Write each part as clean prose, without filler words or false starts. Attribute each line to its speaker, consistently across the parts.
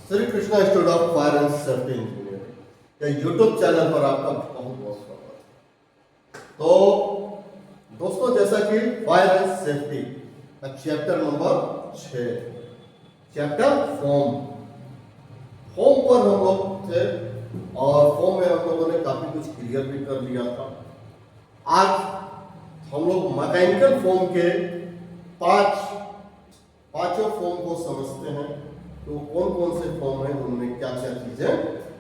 Speaker 1: Shri Krishna institute of fire and safety engineering या YouTube channel पर आपका बहुत बहुत स्वागत है। तो दोस्तों, जैसा कि फायर एंड सेफ्टी का चैप्टर नंबर 6 चैप्टर फोम पर हम लोग थे और फोम में हम लोगों ने काफी कुछ क्लियर भी कर लिया था। आज हम लोग मैकेनिकल फोम के पांचों फोम को समझते हैं। तो कौन कौन से फॉर्म है, उनमें क्या क्या चीजें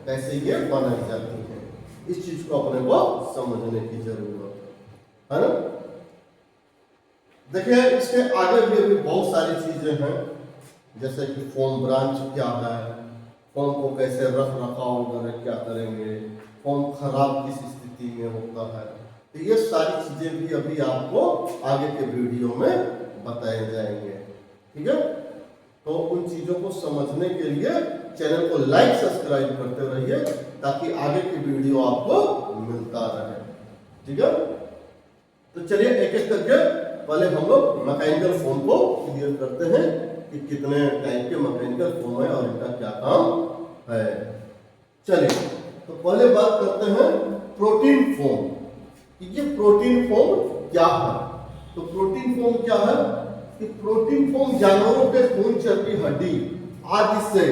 Speaker 1: कैसे ये बनाई जाती हैं, इस चीज को अपने को समझने की जरूरत है ना। देखिए, इसके आगे भी अभी बहुत सारी चीजें हैं, जैसे कि फॉर्म ब्रांच क्या है, फॉर्म को कैसे रख रखाव वगैरह क्या करेंगे, फॉर्म खराब किस स्थिति में होता है। तो ये सारी चीजें भी अभी आपको आगे के वीडियो में बताए जाएंगे, ठीक है। तो उन चीजों को समझने के लिए चैनल को लाइक सब्सक्राइब करते रहिए ताकि आगे की वीडियो आपको मिलता रहे, ठीक है। तो चलिए एक एक करके पहले हम लोग मैकेनिकल फोम को क्लियर करते हैं कि कितने टाइप के मैकेनिकल फोम है और इनका क्या काम है। चलिए, तो पहले बात करते हैं प्रोटीन फोम कि ये प्रोटीन फोम क्या है। तो प्रोटीन फोम क्या है कि प्रोटीन फोम जानवरों के खून, चर्बी, हड्डी आदि से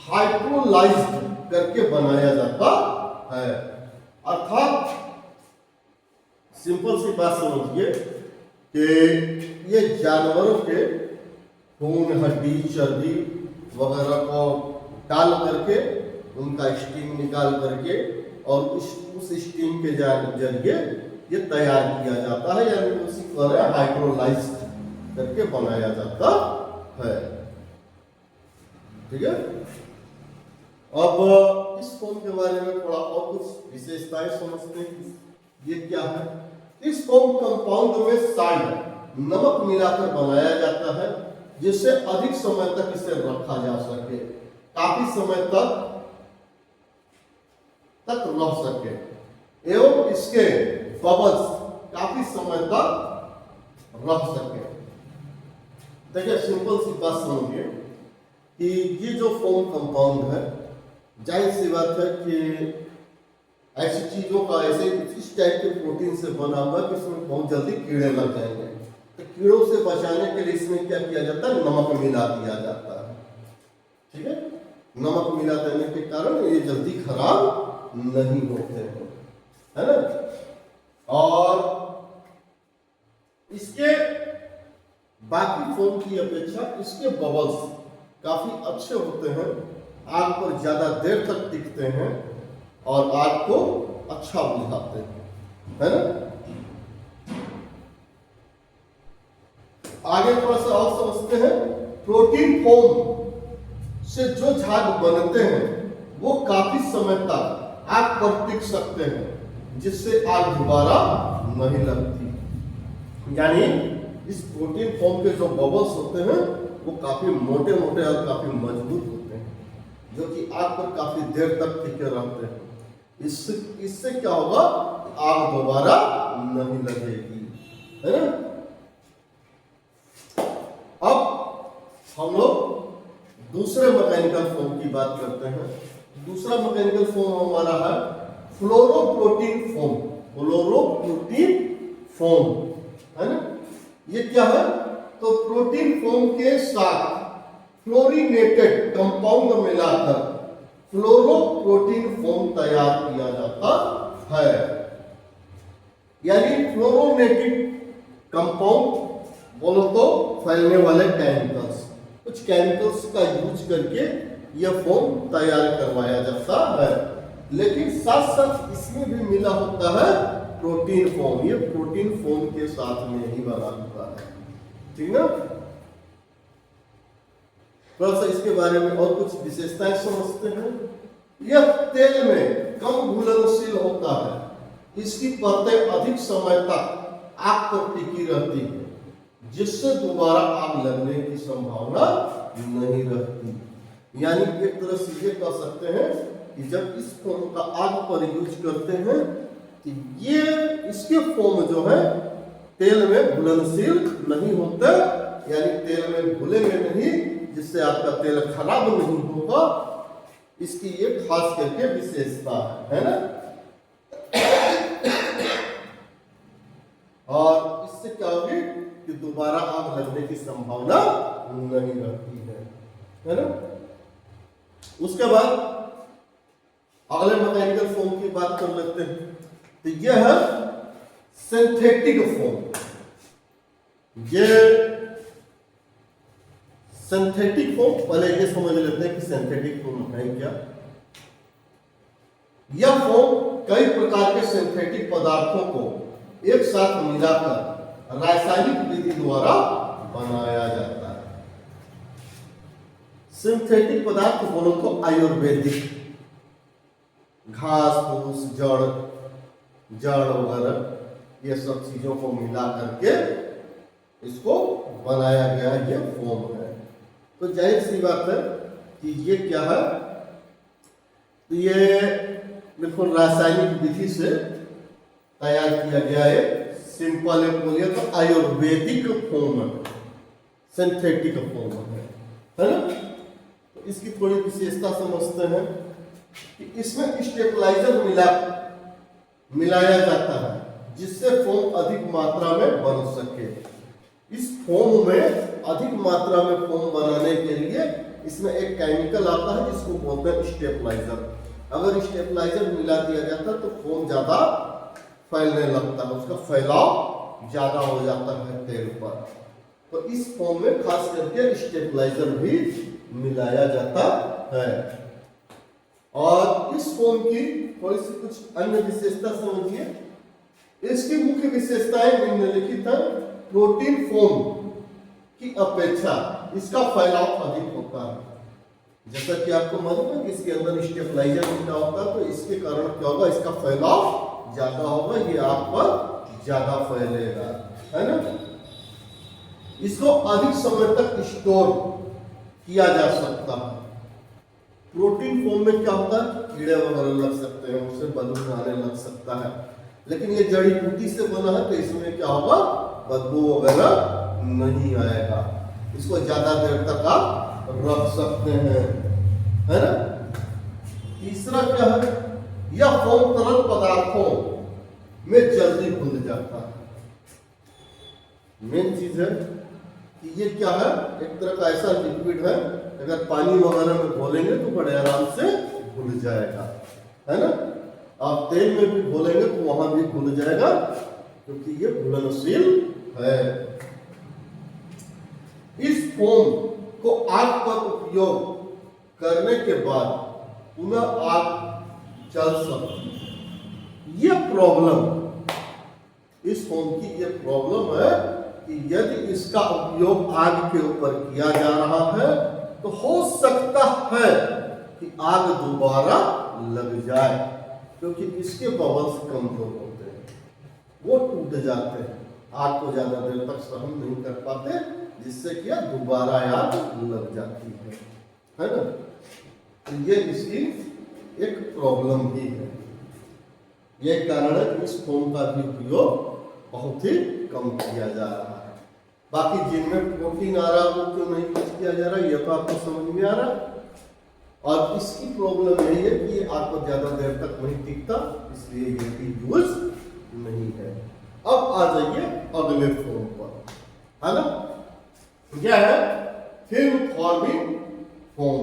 Speaker 1: हाइड्रोलाइज्ड करके बनाया जाता है। अर्थात सिंपल सी बात समझिए कि ये जानवरों के खून, हड्डी, चर्बी वगैरह को डाल करके उनका स्टीम निकाल करके और उस स्टीम के जरिए ये तैयार किया जाता है, यानी उसी तरह हाइड्रोलाइज्ड करके बनाया जाता है, ठीक है। अब इस फोम के बारे में थोड़ा और कुछ विशेषताएं समझते हैं। ये क्या है? इस फोम कंपाउंड में साल्ट, नमक मिलाकर बनाया जाता है जिससे अधिक समय तक इसे रखा जा सके, काफी समय तक रह सके एवं इसके बबल्स काफी समय तक रह सके। देखिए, सिंपल सी बात समझिए कि ये जो फोम कंपाउंड है, जाहिर सी बात है कि ऐसी चीजों का, ऐसे इस टाइप के प्रोटीन से बना हुआ कि इसमें बहुत जल्दी कीड़े लग जाएंगे। तो कीड़ों से बचाने के लिए इसमें क्या किया जाता है, नमक मिला दिया जाता है, ठीक है। नमक मिला देने के कारण ये जल्दी खराब नहीं होते हैं, है ना। और इसके बाकी फोम की अपेक्षा इसके बबल्स काफी अच्छे होते हैं, आग पर ज्यादा देर तक टिकते हैं और आग को अच्छा बुझाते हैं, है ना। आगे थोड़ा सा और समझते हैं। प्रोटीन फोम से जो झाग बनते हैं वो काफी समय तक आग पर टिक सकते हैं, जिससे आग दोबारा नहीं लगती। यानी इस प्रोटीन फोम के जो बबल्स होते हैं वो काफी मोटे मोटे और काफी मजबूत होते हैं, जो कि आग पर काफी देर तक टिके रहते हैं। इससे क्या होगा, आग दोबारा नहीं लगेगी, है ना। अब हम लोग दूसरे मैकेनिकल फोम की बात करते हैं। दूसरा मैकेनिकल फोम हमारा है फ्लोरोप्रोटीन फोम। फ्लोरोप्रोटीन फोम, है ना। ये क्या है? तो प्रोटीन फोम के साथ फ्लोरीनेटेड कंपाउंड मिलाकर फ्लोरोप्रोटीन फोम तैयार किया जाता है। यानी फ्लोरोनेटेड कंपाउंड बोलो तो फैलने वाले केमिकल्स, कुछ केमिकल्स का यूज करके यह फोम तैयार करवाया जाता है। लेकिन साथ साथ इसमें भी मिला होता है प्रोटीन फोम। ये प्रोटीन फोम के साथ में ही बना होता है, ठीक ना। थोड़ा सा इसके बारे में और कुछ विशेषताएं समझते हैं। यह तेल में कम घुलनशील होता है, इसकी परतें अधिक समय तक आग पर टिकी रहती है, जिससे दोबारा आग लगने की संभावना नहीं रहती। यानी एक तरह से ये कह सकते हैं कि जब इस फोम का आग पर यूज करते हैं कि ये इसके फोम जो है तेल में घुलनशील नहीं होते, यानी तेल में घुलेंगे नहीं, जिससे आपका तेल खराब नहीं होगा, इसकी ये खास करके विशेषता है ना। और इससे क्या होगी कि दोबारा आग लगने की संभावना नहीं रहती है ना। उसके बाद अगले मैकेनिकल फोम की बात कर लेते हैं। तो यह है सिंथेटिक फोम। ये सिंथेटिक फोम, पहले ये समझ लेते हैं कि सिंथेटिक फोम है क्या। यह फोम कई प्रकार के सिंथेटिक पदार्थों को एक साथ मिलाकर रासायनिक विधि द्वारा बनाया जाता है। सिंथेटिक पदार्थ बोलो तो आयुर्वेदिक, घास फूस जड़ वगैरह ये सब चीजों को मिला करके इसको बनाया गया ये फोम है। तो जाहिर सी बात है कि ये क्या है, तो ये बिल्कुल रासायनिक विधि से तैयार किया गया है। सिंपल एक बोलिए तो आयुर्वेदिक फोम है, सिंथेटिक फोम है ना। तो इसकी थोड़ी विशेषता समझते हैं कि इसमें स्टेबलाइजर मिलाया जाता है जिससे फोम अधिक मात्रा में बन सके। इस फोम में अधिक मात्रा में फोम बनाने के लिए इसमें एक केमिकल आता है जिसको बोलते हैं स्टेबलाइजर। अगर स्टेबलाइजर मिला दिया जाता तो फोम ज्यादा फैलने लगता है, उसका फैलाव ज्यादा हो जाता है तेल पर। तो इस फोम में खास करके स्टेबलाइजर भी मिलाया जाता है। और इस फोम की थोड़ी सी कुछ अन्य विशेषता समझिए। इसकी मुख्य विशेषताएं निम्नलिखित है। प्रोटीन फोम की अपेक्षा इसका फैलाव अधिक होता है। जैसा कि आपको मालूम है कि इसके अंदर स्टेबलाइजर मिला होता है, तो इसके कारण क्या होगा, इसका फैलाव ज्यादा होगा, ये आग पर ज्यादा फैलेगा, है ना। इसको अधिक समय तक स्टोर किया जा सकता है। प्रोटीन फोम में क्या होता है, कीड़े वगैरह लग सकते हैं, उससे बदबू आने लग सकता है। लेकिन ये जड़ी बूटी से बना है तो इसमें क्या होगा, बदबू वगैरह नहीं आएगा। इसको ज्यादा देर तक आप रख सकते हैं, है ना। तीसरा क्या है, यह फोम तरल पदार्थों में जल्दी घुल जाता है। मेन चीज है कि ये क्या है, एक तरह का ऐसा लिक्विड है, अगर पानी वगैरह में घोलेंगे तो बड़े आराम से घुल जाएगा, है ना। आप तेल में भी घोलेंगे तो वहां भी घुल जाएगा, क्योंकि ये घुलनशील है। इस फोम को आग पर उपयोग करने के बाद पुनः आग चल सकती है। ये प्रॉब्लम, इस फोम की ये प्रॉब्लम है कि यदि इसका उपयोग आग के ऊपर किया जा रहा है तो हो सकता है कि आग दोबारा लग जाए, क्योंकि इसके बबल्स कमजोर होते हैं, वो टूट जाते हैं, आग को ज्यादा देर तक सहन नहीं कर पाते, जिससे कि दोबारा आग लग जाती है ना। तो ये इसकी एक प्रॉब्लम भी है। ये कारण है कि इस फोम का भी उपयोग बहुत ही कम किया जा रहा है। बाकी जिनमें प्रोटीन आ रहा है वो क्यों नहीं यूज किया जा रहा है, ये तो आपको समझ में आ रहा है। और इसकी प्रॉब्लम यही है कि ये आपको ज्यादा देर तक नहीं टिकता, इसलिए ये भी यूज नहीं है। अब आ जाइए अगले फोम पर, है ना। यह है film forming foam.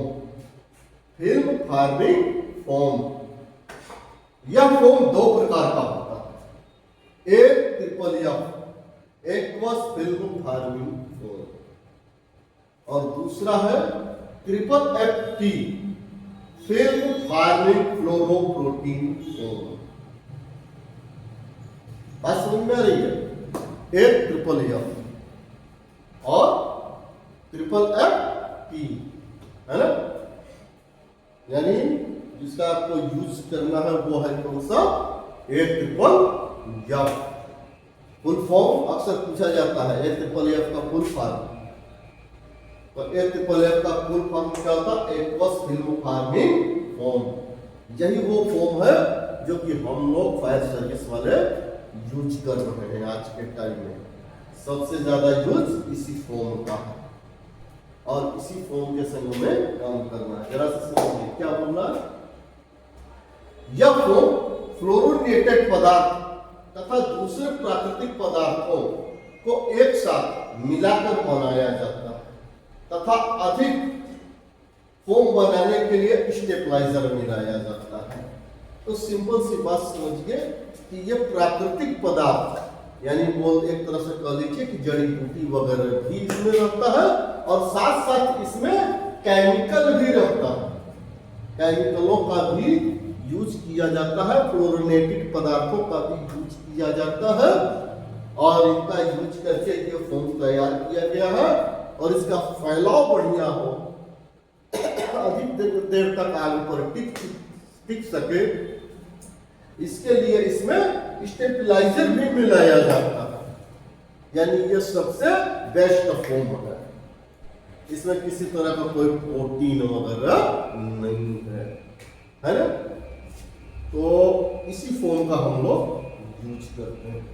Speaker 1: Film forming foam, यह फोम दो प्रकार का होता है। एक triple F, aqueous film forming foam, और दूसरा है triple F T, film forming fluoroprotein foam. बात समझ में आ रही है। एक ट्रिपल एफ और ट्रिपल एफ टी, है ना। यानी जिसका आपको यूज करना है वो है कौन सा, ए ट्रिपल एफ। फुल फॉर्म अक्सर पूछा जाता है, ए ट्रिपल एफ का फुल फॉर्म। तो ए ट्रिपल एफ का फुल फॉर्म क्या होता है, एक्वस फिल्म फॉर्मिंग फोम। यही वो फोम है जो कि हम लोग फायर सर्विस वाले यूज कर रहे हैं आज के टाइम में। सबसे ज्यादा यूज इसी फोम का है। और इसी फोम के संग में काम करना है। जरा से समझिए क्या बोलना है। यह फोम फ्लोरोनेटेड पदार्थ तथा दूसरे प्राकृतिक पदार्थों को एक साथ मिलाकर बनाया जाता है तथा अधिक फोम बनाने के लिए स्टेबलाइजर मिलाया जाता है। तो सिंपल सी बात समझिए कि ये प्राकृतिक पदार्थ यानी बोल एक तरह से कह लीजिए कि जड़ी बूटी वगैरह भी इसमें रहता है और साथ साथ इसमें केमिकल भी रहता है। केमिकलों का भी यूज किया जाता है, फ्लोरोनेटेड पदार्थों का भी यूज किया जाता है और इनका यूज करके ये फोम तैयार किया गया है और इसका फैलाव बढ़िया हो, अधिक देर तक आग पर टिक सके, इसके लिए इसमें स्टेबलाइजर भी मिलाया जाता है। यानी ये सबसे बेस्ट फोम है। इसमें किसी तरह का कोई प्रोटीन वगैरह नहीं है ना। तो इसी फोम का हम लोग यूज करते हैं।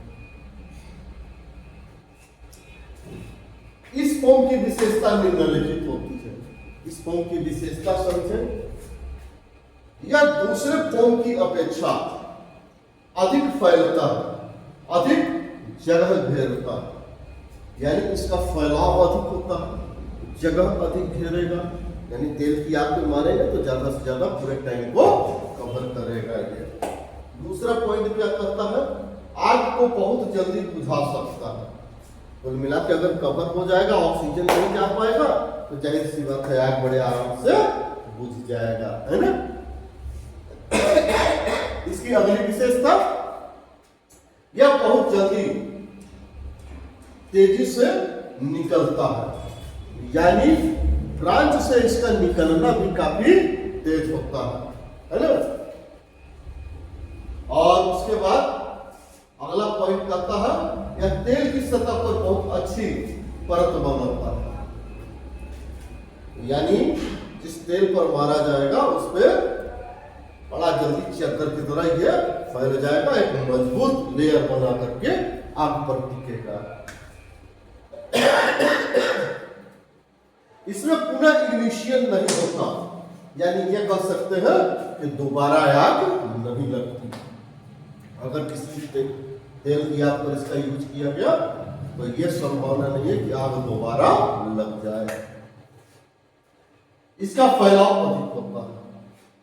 Speaker 1: इस फोम की विशेषता निम्नलिखित होती है। इस फोम की विशेषता समझें। यह दूसरे फोम की अपेक्षा अधिक फैलता है, अधिक जगह घेरता है। यानी इसका फैलाव अधिक होता है, जगह अधिक घेरेगा। यानी तेल की आग में मारेगा तो ज्यादा से ज्यादा पूरे टैंक को कवर करेगा। ये दूसरा पॉइंट क्या करता है, आग को बहुत जल्दी बुझा सकता है। कुल मिला के अगर कवर हो जाएगा, ऑक्सीजन नहीं जा पाएगा तो जाहिर सी बात है आग बड़े आराम से बुझ जाएगा, है ना। इसकी अगली विशेषता, यह बहुत जल्दी तेजी से निकलता है। यानी ब्रांच से इसका निकलना भी काफी तेज होता है ना। और उसके बाद अगला पॉइंट करता है, यह तेल की सतह पर बहुत अच्छी परत बनाता है। यानी जिस तेल पर मारा जाएगा उस पर बड़ा जल्दी चक्कर की तरह ये फैल जाएगा, एक मजबूत लेयर बना करके आग पर टिकेगा। इसमें पुनः इग्निशन नहीं होता। यानी ये कह सकते हैं कि दोबारा आग नहीं लगती। अगर किसी तेल की आग पर इसका यूज किया गया तो यह संभावना नहीं है कि आग दोबारा लग जाए। इसका फैलाव अधिक होता है।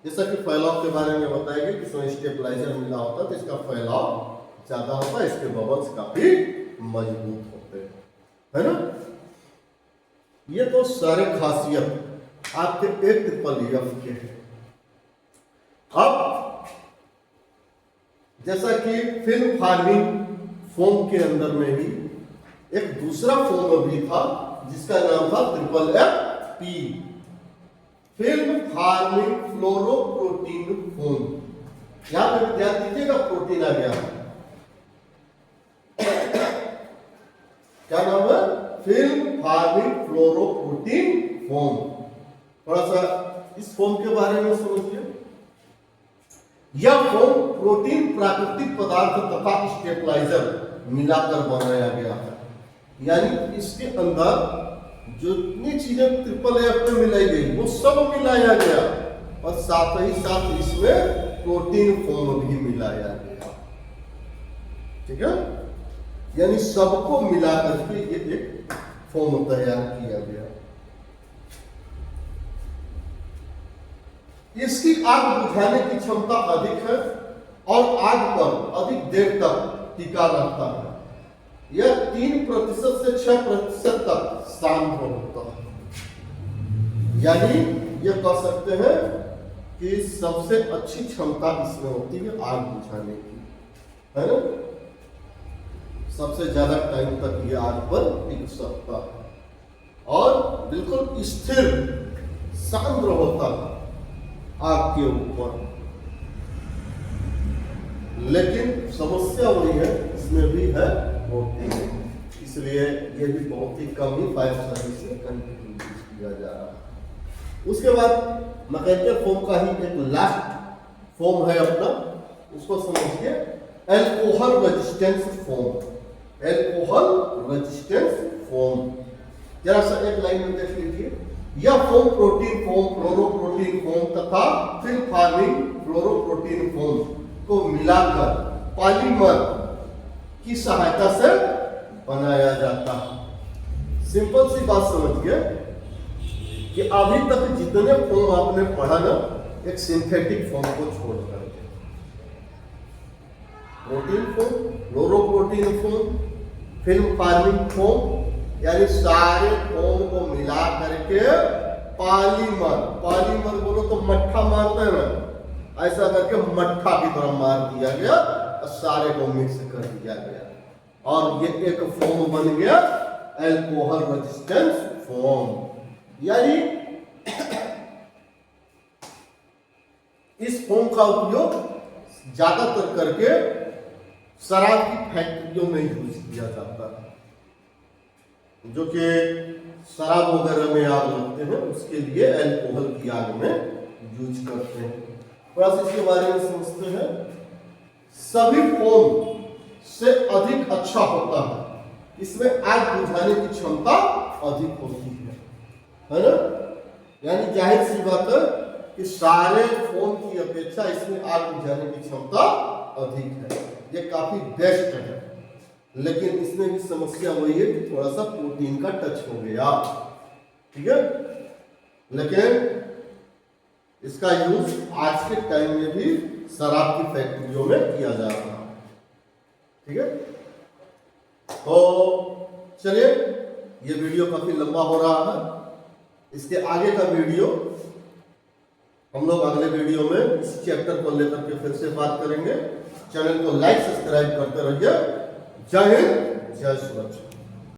Speaker 1: जैसा कि फैलाव के बारे में बताया गया कि इसमें स्टेबलाइजर मिला होता है तो इसका फैलाव ज्यादा होता है, इसके बबल्स काफी मजबूत होते हैं, है ना। ये तो सारे खासियत आपके AFFF के हैं। अब जैसा कि फिल्म फार्मिंग फोम के अंदर में ही एक दूसरा फोम भी था जिसका नाम था FFP, film forming fluoroprotein foam. यहां पे ध्यान दीजिएगा, प्रोटीन आ गया। क्या नाम है? Film forming fluoroprotein foam. थोड़ा सा इस फोम के बारे में समझिए। यह फोम प्रोटीन, प्राकृतिक पदार्थ तथा स्टेबलाइजर मिलाकर बनाया गया है। यानी इसके अंदर जितनी चीजें FFF में मिलाई गई वो सब मिलाया गया और साथ ही साथ इसमें प्रोटीन फोम भी मिलाया गया। ठीक है, यानी सबको मिलाकर के ये एक फोम तैयार किया गया। इसकी आग बुझाने की क्षमता अधिक है और आग पर अधिक देर तक टिका रहता है। यह 3% से 6% तक शांत होता है। यानी यह कह सकते हैं कि सबसे अच्छी क्षमता इसमें होती है आग बुझाने की, है ना। सबसे ज्यादा टाइम तक ये आग पर टिक सकता है और बिल्कुल स्थिर सांद्र होता है आग के ऊपर। लेकिन समस्या वही है, इसमें भी है प्रोटीन, इसलिए ये भी बहुत ही कम ही फायर सर्विस से कंट्रीब्यूट किया जा रहा है। उसके बाद मैकेनिकल फोम का ही एक लास्ट फोम है अपना, उसको समझिए, alcohol resistance foam. Alcohol resistance foam जरा सा एक लाइन में देख लीजिए, यह foam protein foam, fluoroprotein foam तथा फिल्म फार्मिंग फ्लोरोप्रोटीन फोम को मिलाकर पॉलीमर की सहायता से बनाया जाता है। सिंपल सी बात समझिए कि अभी तक जितने फोम आपने पढ़ा ना, एक सिंथेटिक फोम को छोड़ करके, protein foam, fluoroprotein foam, film forming foam, यानी सारे फोम को मिला करके पॉलीमर, पॉलीमर बोलो तो मट्ठा मारते हैं ना, ऐसा करके मट्ठा की तरह मार दिया गया और सारे को मिक्स कर दिया गया और ये एक फोम बन गया अल्कोहल रेजिस्टेंस फोम। यानी इस फोम का उपयोग ज्यादातर करके शराब की फैक्ट्रियों में यूज किया जाता है, जो कि शराब वगैरह में आग लगते हैं उसके लिए अल्कोहल की आग में यूज करते हैं। थोड़ा सा इसके बारे में समझते हैं। सभी फोम से अधिक अच्छा होता है, इसमें आग बुझाने की क्षमता अधिक होती है ना। यानी जाहिर सी बात है कि सारे फोम की अपेक्षा इसमें आग बुझाने की क्षमता अधिक है, ये काफी बेस्ट है। लेकिन इसमें भी समस्या वही है कि थोड़ा सा प्रोटीन का टच हो गया, ठीक है। लेकिन इसका यूज आज के टाइम में भी शराब की फैक्ट्रियों में किया जा रहा है, ठीक है। तो चलिए, ये वीडियो काफी लंबा हो रहा है, इसके आगे का वीडियो हम लोग अगले वीडियो में इस चैप्टर को लेकर के फिर से बात करेंगे। चैनल को लाइक सब्सक्राइब करते रहिए। जय हिंद, जय सुरक्षा।